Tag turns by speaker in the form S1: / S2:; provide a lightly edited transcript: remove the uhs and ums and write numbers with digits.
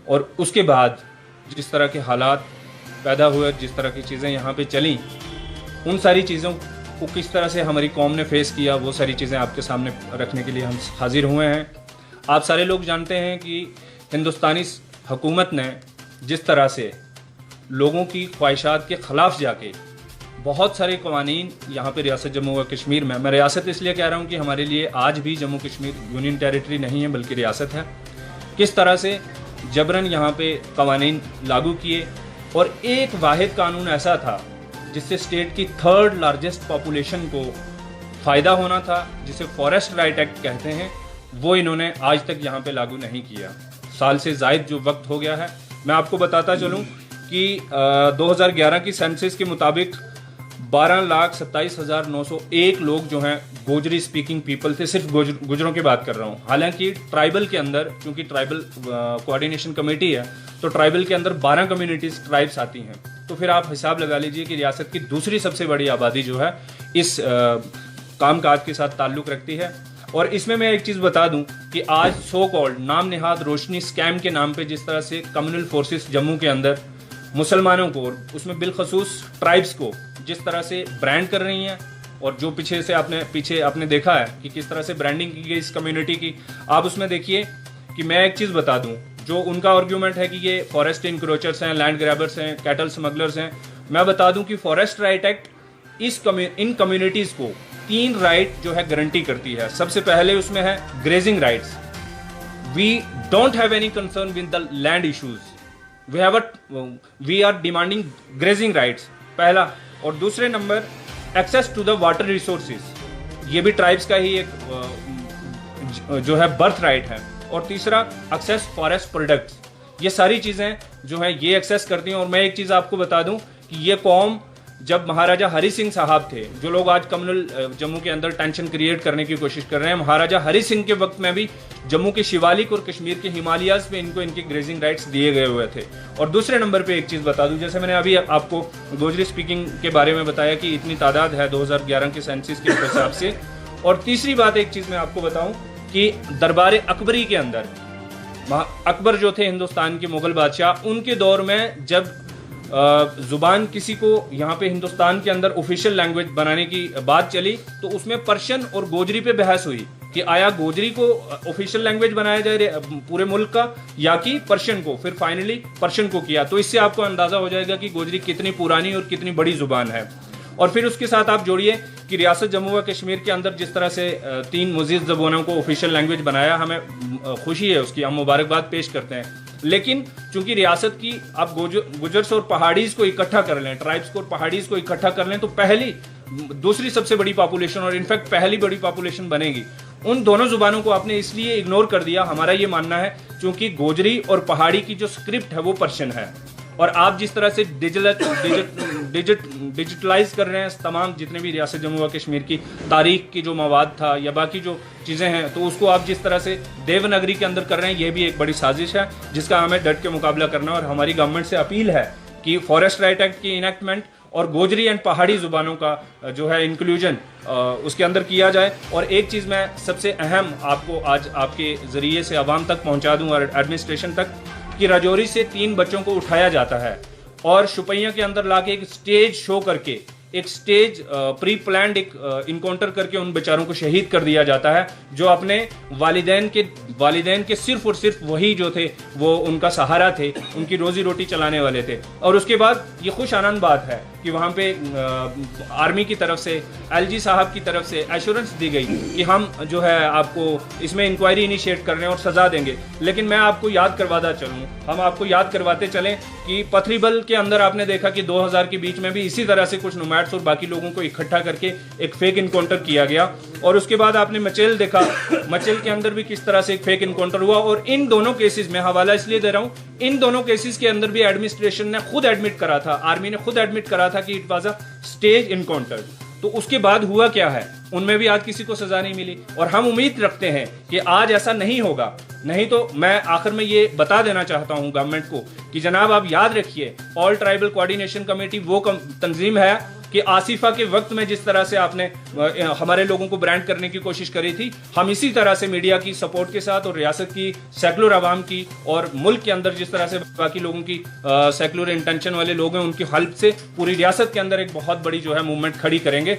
S1: और उसके बाद जिस तरह के हालात पैदा हुए, जिस तरह की चीज़ें यहाँ पे चली, उन सारी चीज़ों को किस तरह से हमारी कौम ने फेस किया, वो सारी चीज़ें आपके सामने रखने के लिए हम हाजिर हुए हैं। आप सारे लोग जानते हैं कि हिंदुस्तानी हुकूमत ने जिस तरह से लोगों की ख्वाहिशात के ख़िलाफ़ जाके बहुत सारे कवानीन यहाँ पे रियासत जम्मू व कश्मीर में, मैं रियासत इसलिए कह रहा हूँ कि हमारे लिए आज भी जम्मू कश्मीर यूनियन टेरिटरी नहीं है बल्कि रियासत है, किस तरह से जबरन यहाँ पे कवानीन लागू किए। और एक वाहिद कानून ऐसा था जिससे स्टेट की थर्ड लार्जेस्ट पॉपुलेशन को फ़ायदा होना था, जिसे फॉरेस्ट राइट एक्ट कहते हैं, वो इन्होंने आज तक यहाँ पे लागू नहीं किया। साल से ज़ायद जो वक्त हो गया है। मैं आपको बताता चलूँ कि 2011 की सेंसस के मुताबिक 12,27,901 लोग जो हैं गोजरी स्पीकिंग पीपल थे। सिर्फ गुजरों की बात कर रहा हूँ। हालांकि ट्राइबल के अंदर, क्योंकि ट्राइबल कोऑर्डिनेशन कमेटी है, तो ट्राइबल के अंदर 12 कम्युनिटीज ट्राइब्स आती हैं। तो फिर आप हिसाब लगा लीजिए कि रियासत की दूसरी सबसे बड़ी आबादी जो है इस कामकाज के साथ ताल्लुक़ रखती है। और इसमें मैं एक चीज़ बता दूं कि आज सो कॉल्ड नाम निहाद रोशनी स्कैम के नाम पे जिस तरह से कम्युनल फोर्सेस जम्मू के अंदर मुसलमानों को, और उसमें बिलखसूस ट्राइब्स को जिस तरह से ब्रांड कर रही हैं, और जो पीछे आपने देखा है कि किस तरह से ब्रांडिंग की गई इस कम्युनिटी की, आप उसमें देखिए कि मैं एक चीज़ बता दूं, जो उनका आर्ग्यूमेंट है कि ये फॉरेस्ट इंक्रोचर्स हैं, लैंड ग्रैबर्स हैं, कैटल स्मगलर्स हैं, मैं बता दूं कि forest right act in communities को 3 राइट जो है गारंटी करती है। सबसे पहले उसमें है grazing rights. We don't have any concern with the land issues, we are demanding grazing rights, पहला। और दूसरे number access to the water resources, ये भी ट्राइब्स का ही एक जो है बर्थ राइट है। और तीसरा एक्सेस फॉरेस्ट प्रोडक्ट्स, ये सारी चीज़ें जो हैं ये एक्सेस करती हैं। और मैं एक चीज़ आपको बता दूं कि ये कौम जब महाराजा हरि सिंह साहब थे, जो लोग आज कम्युनल जम्मू के अंदर टेंशन क्रिएट करने की कोशिश कर रहे हैं, महाराजा हरि सिंह के वक्त में भी जम्मू के शिवालिक और कश्मीर के हिमालयाज में इनको इनके ग्रेजिंग राइट्स दिए गए हुए थे। और दूसरे नंबर पे एक चीज़ बता दूं, जैसे मैंने अभी आपको गोजरी स्पीकिंग के बारे में बताया कि इतनी तादाद है 2011 के सेंसस के हिसाब से। और तीसरी बात एक चीज़ मैं आपको बताऊं कि दरबार अकबरी के अंदर अकबर जो थे हिंदुस्तान के मुगल बादशाह, उनके दौर में जब जुबान किसी को यहाँ पे हिंदुस्तान के अंदर ऑफिशियल लैंग्वेज बनाने की बात चली, तो उसमें पर्शियन और गोजरी पे बहस हुई कि आया गोजरी को ऑफिशियल लैंग्वेज बनाया जाए पूरे मुल्क का, या कि पर्शियन को। फिर फाइनली पर्शियन को किया। तो इससे आपको अंदाजा हो जाएगा कि गोजरी कितनी पुरानी और कितनी बड़ी जुबान है। और फिर उसके साथ आप जोड़िए कि रियासत जम्मू व कश्मीर के अंदर जिस तरह से 3 मज़ीद ज़बानों को ऑफिशियल लैंग्वेज बनाया, हमें खुशी है उसकी, हम मुबारकबाद पेश करते हैं। लेकिन चूंकि रियासत की आप गुजर्स और पहाड़ीज को इकट्ठा कर लें, ट्राइब्स को और पहाड़ीज को इकट्ठा कर लें, तो दूसरी सबसे बड़ी पॉपुलेशन और इनफैक्ट पहली बड़ी पॉपुलेशन बनेगी। उन दोनों जुबानों को आपने इसलिए इग्नोर कर दिया, हमारा ये मानना है क्योंकि गोजरी और पहाड़ी की जो स्क्रिप्ट है वो पर्शियन है। और आप जिस तरह से डिजिटलाइज कर रहे हैं तमाम जितने भी रियासत जम्मू व कश्मीर की तारीख की जो मवाद था या बाकी जो चीज़ें हैं, तो उसको आप जिस तरह से देवनागरी के अंदर कर रहे हैं, ये भी एक बड़ी साजिश है जिसका हमें डट के मुकाबला करना। और हमारी गवर्नमेंट से अपील है कि फॉरेस्ट राइट एक्ट की इनेक्टमेंट और गोजरी एंड पहाड़ी जुबानों का जो है इंक्लूजन उसके अंदर किया जाए। और एक चीज़ मैं सबसे अहम आपको आज आपके ज़रिए से आवाम तक पहुँचा दूँ और एडमिनिस्ट्रेशन तक, कि राजौरी से 3 बच्चों को उठाया जाता है और शुपैया के अंदर लाके एक स्टेज शो करके, एक स्टेज प्री प्लान्ड एक इनकाउंटर करके उन बेचारों को शहीद कर दिया जाता है, जो अपने वालिदैन के सिर्फ और सिर्फ वही जो थे वो उनका सहारा थे, उनकी रोजी रोटी चलाने वाले थे। और उसके बाद ये खुश आनंद बात है कि वहाँ पे आर्मी की तरफ से, एलजी साहब की तरफ से एश्योरेंस दी गई कि हम जो है आपको इसमें इंक्वायरी इनिशिएट कर रहे हैं और सजा देंगे। लेकिन मैं आपको याद करवाते चलें कि पथरीबल के अंदर आपने देखा कि 2000 के बीच में भी इसी तरह से कुछ नुमाइंड्स और बाकी लोगों को इकट्ठा करके एक फेक इनकाउंटर किया गया। और उसके बाद आपने मचेल देखा, मचेल के अंदर भी किस तरह से एक फेक इनकाउंटर हुआ। और इन दोनों केसेस में हवाला इसलिए दे रहा हूं, इन दोनों केसेस के अंदर भी एडमिनिस्ट्रेशन ने खुद एडमिट करा था, आर्मी ने खुद एडमिट करा था कि it was a stage encounter. तो उसके बाद हुआ क्या है, उनमें भी आज किसी को सजा नहीं मिली। और हम उम्मीद रखते हैं कि आज ऐसा नहीं होगा। नहीं तो मैं आखिर में ये बता देना चाहता हूं गवर्नमेंट को कि जनाब आप याद रखिए, ऑल ट्राइबल कोऑर्डिनेशन कमेटी वो तंजीम है कि आसिफा के वक्त में जिस तरह से आपने हमारे लोगों को ब्रांड करने की कोशिश करी थी, हम इसी तरह से मीडिया की सपोर्ट के साथ और रियासत की सेकुलर आवाम की और मुल्क के अंदर जिस तरह से बाकी लोगों की सेकुलर इंटेंशन वाले लोग हैं उनकी हेल्प से पूरी रियासत के अंदर एक बहुत बड़ी जो है मूवमेंट खड़ी करेंगे।